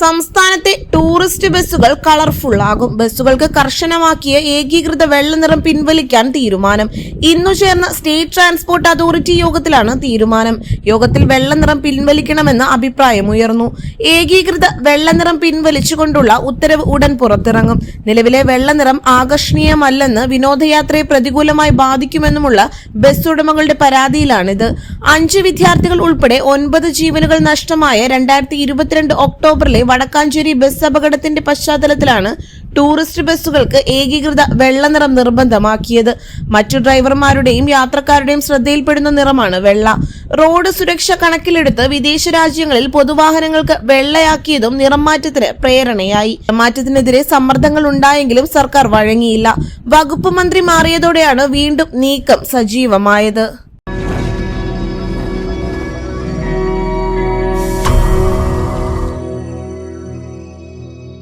സംസ്ഥാനത്തെ ടൂറിസ്റ്റ് ബസ്സുകൾ കളർഫുൾ ആകും. ബസ്സുകൾക്ക് കർശനമാക്കിയ ഏകീകൃത വെള്ള നിറം പിൻവലിക്കാൻ തീരുമാനം. ഇന്നു ചേർന്ന സ്റ്റേറ്റ് ട്രാൻസ്പോർട്ട് അതോറിറ്റി യോഗത്തിലാണ് തീരുമാനം. യോഗത്തിൽ വെള്ള നിറം പിൻവലിക്കണമെന്ന് അഭിപ്രായമുയർന്നു. ഏകീകൃത വെള്ള നിറം പിൻവലിച്ചുകൊണ്ടുള്ള ഉത്തരവ് ഉടൻ പുറത്തിറങ്ങും. നിലവിലെ വെള്ള നിറം ആകർഷണീയമല്ലെന്ന് വിനോദയാത്രയെ പ്രതികൂലമായി ബാധിക്കുമെന്നുമുള്ള ബസ് ഉടമകളുടെ പരാതിയിലാണിത്. 5 വിദ്യാർത്ഥികൾ ഉൾപ്പെടെ 9 ജീവനുകൾ നഷ്ടമായ 2022 ഒക്ടോബറിലെ വടക്കാഞ്ചേരി ബസ് അപകടത്തിന്റെ പശ്ചാത്തലത്തിലാണ് ടൂറിസ്റ്റ് ബസ്സുകൾക്ക് ഏകീകൃത വെള്ള നിറം നിർബന്ധമാക്കിയത്. മറ്റു ഡ്രൈവർമാരുടെയും യാത്രക്കാരുടെയും ശ്രദ്ധയിൽപ്പെടുന്ന നിറമാണ് വെള്ള. റോഡ് സുരക്ഷ കണക്കിലെടുത്ത് വിദേശ രാജ്യങ്ങളിൽ പൊതുവാഹനങ്ങൾക്ക് വെള്ളയാക്കിയതും നിറം മാറ്റത്തിന് പ്രേരണയായി. മാറ്റത്തിനെതിരെ സമ്മർദ്ദങ്ങൾ ഉണ്ടായെങ്കിലും സർക്കാർ വഴങ്ങിയില്ല. വകുപ്പ് മന്ത്രി മാറിയതോടെയാണ് വീണ്ടും നീക്കം സജീവമായത്.